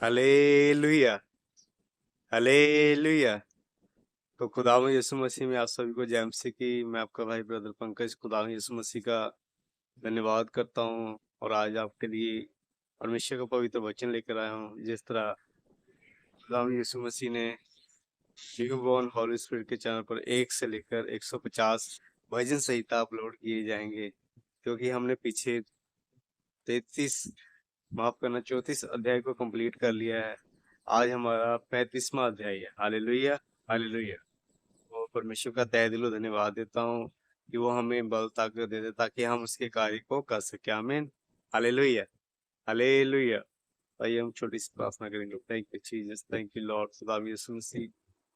Hallelujah, hallelujah. तो खुदावंद यीशु मसीह में आप सभी को जय मसीह की। मैं आपका भाई ब्रदर पंकज खुदावंद यीशु मसीह का धन्यवाद करता हूँ और आज आपके लिए परमेश्वर का पवित्र वचन लेकर आया हूँ। जिस तरह खुदावंद यीशु मसीह ने न्यू बॉर्न हॉली स्पिरिट के चैनल पर 1 से लेकर 150 भजन संहिता अपलोड किए जाएंगे, क्योंकि हमने पीछे 34 अध्याय को कंप्लीट कर लिया है। आज हमारा 35वां अध्याय है। Hallelujah, hallelujah. और परमेश्वर का तहे दिलों धन्यवाद देता हूँ कि वो हमें बल ताकत दे दे ताकि हम उसके कार्य को कर सके। आमीन, हालेलुया, हालेलुया। आइए हम छोटी सी प्रार्थना करेंगे। Thank you Jesus, thank you Lord. खुदा यीशु मसीह,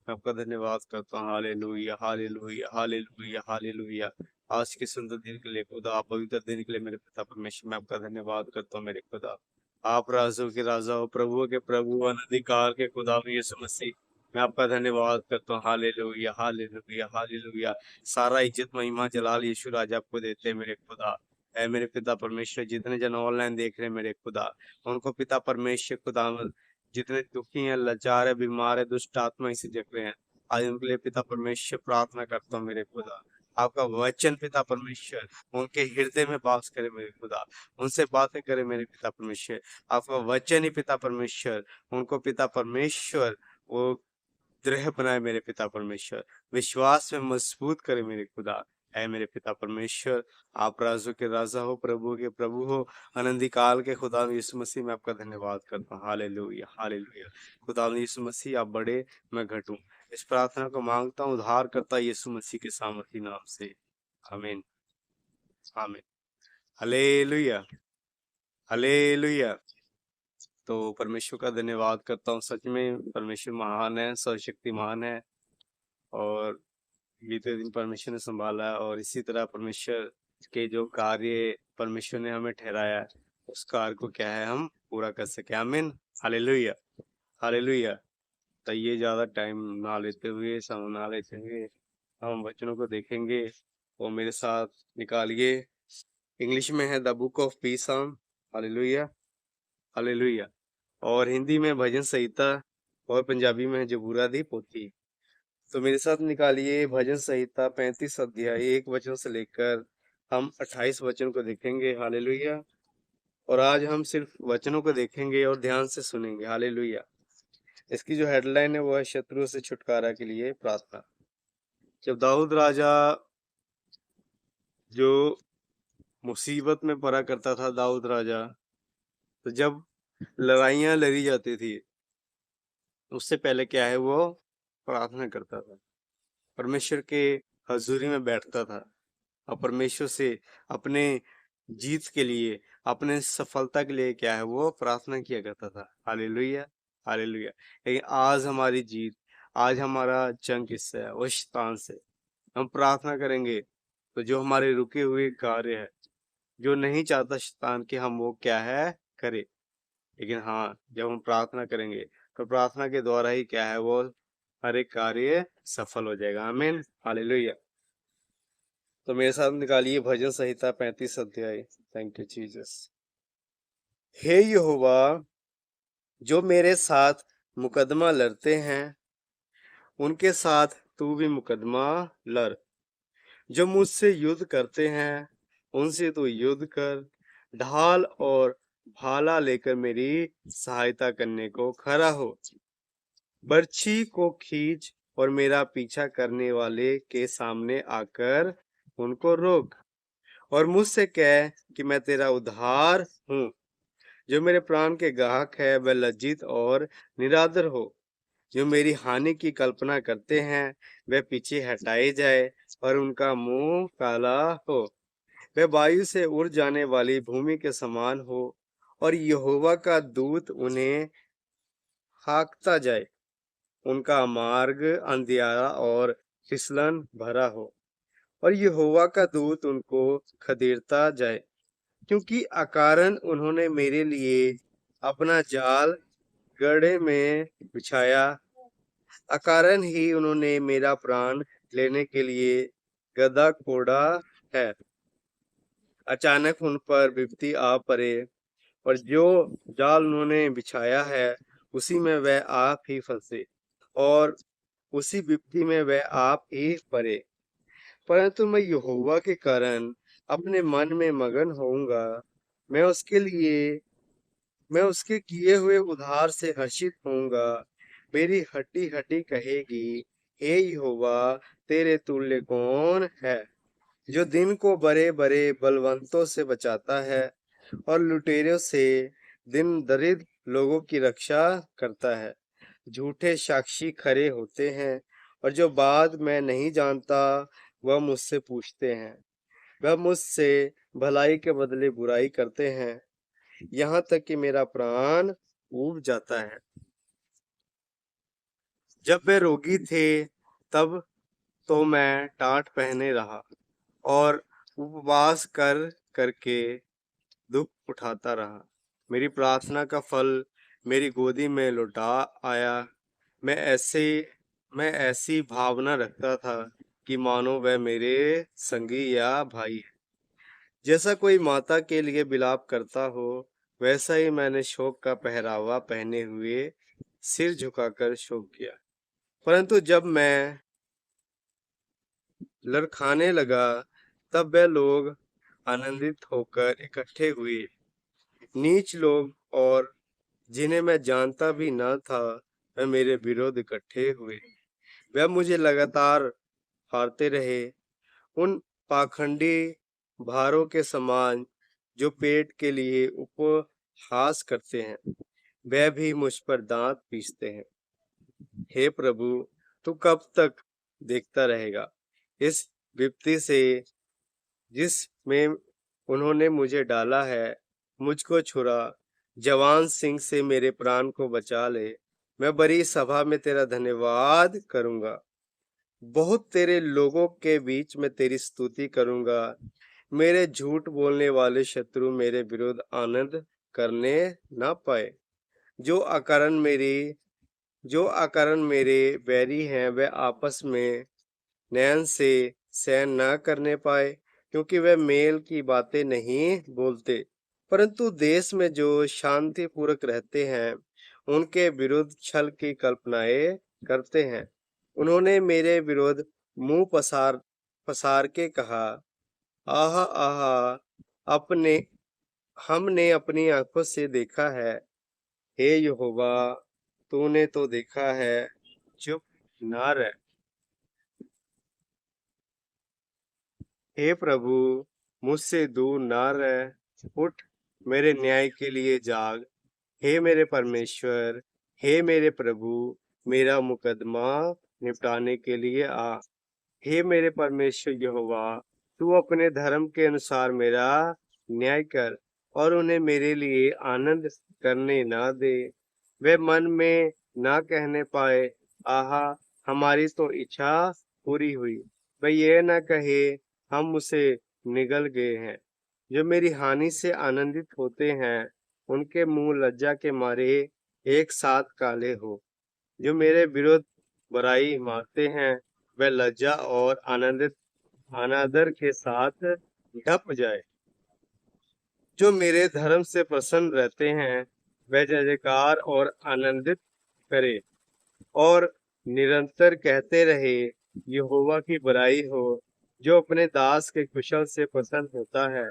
मैं आपका धन्यवाद करता हूँ। Hallelujah, hallelujah, hallelujah, hallelujah. आज के सुंदर दिन के लिए खुदा, पवित्र दिन के लिए मेरे पिता परमेश्वर, मैं आपका धन्यवाद करता हूँ। मेरे खुदा, आप राजों के राजा हो, प्रभुओं के प्रभु, अनधिकार के खुदा यीशु मसीह, मैं आपका धन्यवाद करता हूँ। Hallelujah, hallelujah, hallelujah. सारा इज्जत महिमा जलाल यीशु राजा आपको देते हैं मेरे खुदा। ऐ मेरे पिता परमेश्वर, जितने जन ऑनलाइन देख रहे हैं मेरे खुदा, उनको पिता परमेश्वर खुदा, जितने दुखी हैं, लाचार है, बीमार है, दुष्ट आत्मा से जग रहे हैं, आज उनके लिए पिता परमेश्वर प्रार्थना करता हूँ मेरे खुदा। आपका वचन पिता परमेश्वर उनके हृदय में वास करे मेरे खुदा, उनसे बातें करे मेरे पिता परमेश्वर। आपका वचन ही पिता परमेश्वर उनको पिता परमेश्वर वो दृढ़ बनाए मेरे पिता परमेश्वर, विश्वास में मजबूत करे मेरे खुदा। ऐ मेरे पिता परमेश्वर, आप राजों के राजा हो, प्रभु के प्रभु हो, अनंत काल के खुदा यीशु मसीह, मैं आपका धन्यवाद करता हूँ। Hallelujah, hallelujah. खुदा यीशु मसीह, आप बड़े, मैं घटूं। इस प्रार्थना को मांगता हूँ उद्धार करता यीशु मसीह के सामर्थी नाम से। आमीन, आमीन। Hallelujah, hallelujah. तो परमेश्वर का धन्यवाद करता हूँ। सच में परमेश्वर महान है, सर्वशक्तिमान है, और बीते दिन परमेश्वर ने संभाला है, और इसी तरह परमेश्वर के जो कार्य परमेश्वर ने हमें ठहराया है, उस कार्य को क्या है, हम पूरा कर सके। आमीन, हालेलुया, हालेलुया। तो ये ज्यादा टाइम ना लेते हुए, समय ना लेते हुए हम वचनों को देखेंगे। और मेरे साथ निकालिए, इंग्लिश में है the book of peace, hallelujah, hallelujah. और हिंदी में भजन संहिता, और पंजाबी में है जबूरा दी पोथी। तो मेरे साथ निकालिए भजन संहिता 35 अध्याय 1 वचन से लेकर हम 28 वचन को देखेंगे। हालेलुया। और आज हम सिर्फ वचनों को देखेंगे और ध्यान से सुनेंगे। हालेलुया। इसकी जो हेडलाइन है वो है शत्रुओं से छुटकारा के लिए प्रार्थना। जब दाऊद राजा जो मुसीबत में पड़ा करता था, दाऊद राजा, तो जब लड़ाइयां लड़ी जाती थी, उससे पहले क्या है, वो प्रार्थना करता था, परमेश्वर के हजूरी में बैठता था, और परमेश्वर से अपने जीत के लिए, अपने सफलता के लिए क्या है, वो प्रार्थना किया करता था। Hallelujah, hallelujah. लेकिन आज हमारी जीत, आज हमारा जंग किससे है, वो शैतान से। हम प्रार्थना करेंगे तो जो हमारे रुके हुए कार्य है, जो नहीं चाहता शैतान कि हम वो क्या है करे, लेकिन हाँ, जब हम प्रार्थना करेंगे तो प्रार्थना के द्वारा ही क्या है, वो हर एक कार्य सफल हो जाएगा। आमीन, हालेलुया। तो मेरे साथ निकालिए भजन संहिता 35 अध्याय। Thank you Jesus. हे यहोवा, जो मेरे साथ मुकदमा लड़ते हैं, उनके साथ तू भी मुकदमा लड़। जो मुझसे युद्ध करते हैं, उनसे तू युद्ध कर। ढाल और भाला लेकर मेरी सहायता करने को खड़ा हो। बर्छी को खींच और मेरा पीछा करने वाले के सामने आकर उनको रोक, और मुझसे कह कि मैं तेरा उद्धार हूँ। जो मेरे प्राण के गाहक है, वह लज्जित और निरादर हो। जो मेरी हानि की कल्पना करते हैं, वे पीछे हटाए जाए, और उनका मुंह काला हो। वे वायु से उड़ जाने वाली भूमि के समान हो, और यहोवा का दूत उन्हें हाँकता जाए। उनका मार्ग अंधियारा और फिसलन भरा हो, और यहोवा का दूत उनको खदेड़ता जाए। क्योंकि अकारण उन्होंने मेरे लिए अपना जाल गड्ढे में बिछाया, अकारण ही उन्होंने मेरा प्राण लेने के लिए गदहा खोड़ा है। अचानक उन पर विपत्ति आ पड़े, और जो जाल उन्होंने बिछाया है उसी में वह आप ही फंसे और उसी विपत्ति में वह आप ही पड़े। परंतु मैं यहोवा के कारण अपने मन में मगन होऊंगा। मैं उसके लिए मैं उसके किए हुए उद्धार से हर्षित होऊंगा। मेरी हड्डी हड्डी कहेगी, हे यहोवा, तेरे तुल्य कौन है, जो दिन को बड़े बड़े बलवंतों से बचाता है और लुटेरों से दिन दरिद्र लोगों की रक्षा करता है। झूठे साक्षी खड़े होते हैं और जो बात मैं नहीं जानता वह मुझसे पूछते हैं। वह मुझसे भलाई के बदले बुराई करते हैं, यहाँ तक कि मेरा प्राण ऊब जाता है। जब वे रोगी थे तब तो मैं टाट पहने रहा और उपवास कर करके दुख उठाता रहा। मेरी प्रार्थना का फल मेरी गोदी में लौटा आया। मैं ऐसे मैं ऐसी भावना रखता था कि मानो वह मेरे संगी या भाई है। जैसा कोई माता के लिए विलाप करता हो, वैसा ही मैंने शोक का पहरावा पहने हुए सिर झुकाकर शोक किया। परंतु जब मैं लड़खड़ाने लगा, तब वे लोग आनंदित होकर इकट्ठे हुए। नीच लोग और जिन्हें मैं जानता भी न था, वे मेरे विरोध इकट्ठे हुए। वे मुझे लगातार हारते रहे, उन पाखंडी भारों के समान जो पेट के लिए उपहास करते हैं। वे भी मुझ पर दांत पीसते हैं। हे प्रभु, तू कब तक देखता रहेगा? इस विपत्ति से जिसमें उन्होंने मुझे डाला है, मुझको छुड़ा। जवान सिंह से मेरे प्राण को बचा ले। मैं बड़ी सभा में तेरा धन्यवाद करूंगा। बहुत तेरे लोगों के बीच में तेरी स्तुति करूंगा। मेरे झूठ बोलने वाले शत्रु मेरे विरुद्ध आनंद करने ना पाए। जो अकारण मेरे बैरी हैं, वे आपस में नयन से सहन न करने पाए, क्योंकि वे मेल की बातें नहीं बोलते। परंतु देश में जो शांति पूर्वक रहते हैं, उनके विरुद्ध छल की कल्पनाएं करते हैं। उन्होंने मेरे विरुद्ध मुंह पसार पसार के कहा, आहा आहा, अपने हमने अपनी आंखों से देखा है। हे यहोवा, तूने तो देखा है, चुप ना रह। हे प्रभु, मुझसे दूर ना रह। उठ, मेरे न्याय के लिए जाग। हे मेरे परमेश्वर, हे मेरे प्रभु, मेरा मुकदमा निपटाने के लिए आ। हे मेरे परमेश्वर यहोवा, तू अपने धर्म के अनुसार मेरा न्याय कर और उन्हें मेरे लिए आनंद करने ना दे। वे मन में ना कहने पाए, आहा, हमारी तो इच्छा पूरी हुई। वे ये ना कहे, हम उसे निगल गए हैं। जो मेरी हानि से आनंदित होते हैं, उनके मुंह लज्जा के मारे एक साथ काले हो। जो मेरे विरुद्ध बुराई मारते हैं, वे लज्जा और अनादर के साथ ढप जाए। जो मेरे धर्म से प्रसन्न रहते हैं, वे जय जयकार और आनंदित करे और निरंतर कहते रहे, यहोवा की बड़ाई हो। जो अपने दास के कुशल से प्रसन्न होता है,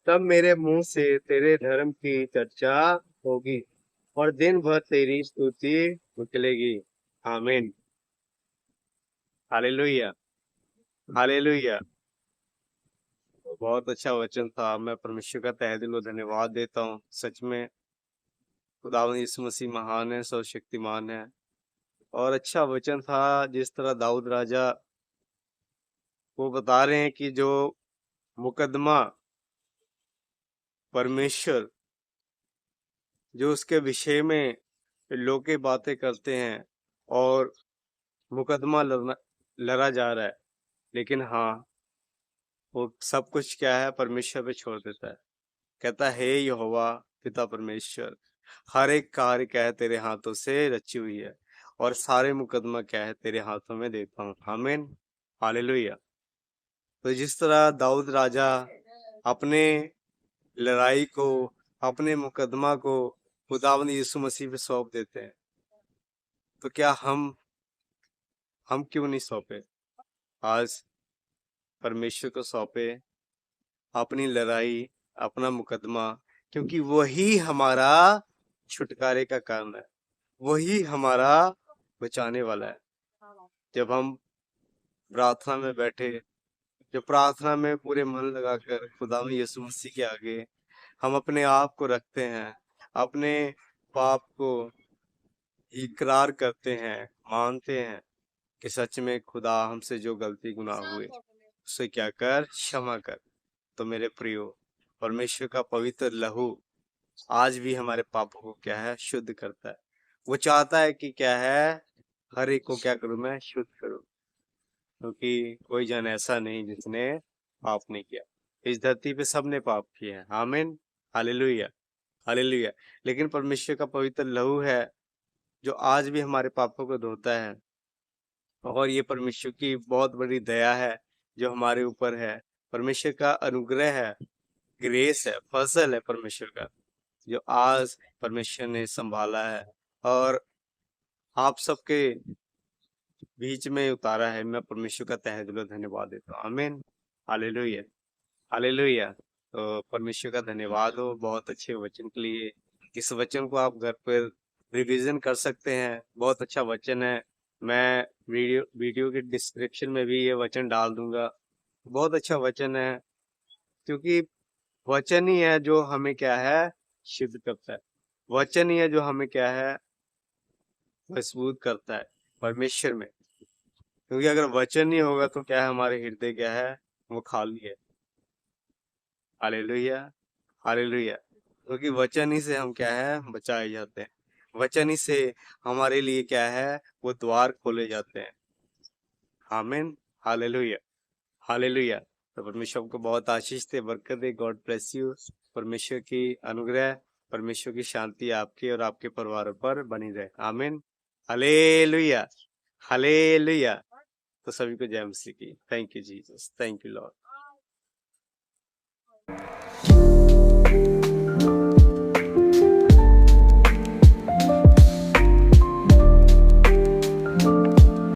तब मेरे मुंह से तेरे धर्म की चर्चा होगी और दिन भर तेरी स्तुति निकलेगी। आमीन। Hallelujah, hallelujah. बहुत अच्छा वचन था। मैं परमेश्वर का तहे दिल धन्यवाद देता हूँ। सच में खुदावंद यीशु मसीह महान है, सर्वशक्तिमान है। और अच्छा वचन था, जिस तरह दाऊद राजा वो बता रहे हैं कि जो मुकदमा परमेश्वर जो उसके विषय में लोग के बातें करते हैं और मुकदमा लड़ा जा रहा है, लेकिन हाँ, वो सब कुछ क्या है, परमेश्वर पे छोड़ देता है। कहता है, हे यहोवा पिता परमेश्वर, हर एक कार्य क्या है तेरे हाथों से रची हुई है और सारे मुकदमा क्या है तेरे हाथों में देता हूँ। आमीन, हालेलुया। तो जिस तरह दाऊद राजा अपने लड़ाई को, अपने मुकदमा को खुदावंद यीशु मसीह पे सौंप देते हैं, तो क्या हम क्यों नहीं सौंपे? आज परमेश्वर को सौंपे अपनी लड़ाई, अपना मुकदमा, क्योंकि वही हमारा छुटकारे का कारण है, वही हमारा बचाने वाला है। जब हम प्रार्थना में बैठे, जब प्रार्थना में पूरे मन लगाकर खुदा में यीशु मसीह के आगे हम अपने आप को रखते हैं, अपने पाप को इकरार करते हैं, मानते हैं कि सच में खुदा हमसे जो गलती गुनाह हुए उसे क्या कर, क्षमा कर। तो मेरे प्रियो, परमेश्वर का पवित्र लहू आज भी हमारे पापों को क्या है, शुद्ध करता है। वो चाहता है कि क्या है, हर एक को क्या करूं, मैं शुद्ध करूं, क्योंकि कोई जन ऐसा नहीं जिसने पाप नहीं किया। इस धरती पे सबने पाप किया है। आमीन, हालेलुया, हालेलुया। लेकिन परमेश्वर का पवित्र लहू है जो आज भी हमारे पापों को धोता है, और ये परमेश्वर की बहुत बड़ी दया है जो हमारे ऊपर है। परमेश्वर का अनुग्रह है, ग्रेस है, फसल है परमेश्वर का, जो आज परमेश्वर ने संभाला है और आप सबके बीच में उतारा है। मैं परमेश्वर का तहे दिलों धन्यवाद देता हूँ। आमीन, हालेलुया, हालेलुया। तो परमेश्वर का धन्यवाद हो बहुत अच्छे वचन के लिए। इस वचन को आप घर पर रिवीजन कर सकते हैं, बहुत अच्छा वचन है। मैं वीडियो के डिस्क्रिप्शन में भी ये वचन डाल दूंगा। बहुत अच्छा वचन है, क्योंकि वचन ही है जो हमें क्या है, शुद्ध करता है। वचन ही है जो हमें क्या है, मजबूत करता है परमेश्वर में। क्योंकि अगर वचन नहीं होगा तो क्या है, हमारे हृदय क्या है, वो खाली है। Hallelujah, hallelujah. क्योंकि वचन ही से हम क्या है, बचाए जाते हैं। वचन ही से हमारे लिए क्या है, वो द्वार खोले जाते हैं। आमीन, हालेलुया, हालेलुया। तो परमेश्वर को बहुत आशीष दे, बरकत दे। God bless you. परमेश्वर की अनुग्रह, परमेश्वर की शांति आपके और आपके परिवार पर बनी रहे। आमीन, हालेलुया, हालेलुया। तो सभी को जय मसीह की। Thank you Jesus, thank you Lord.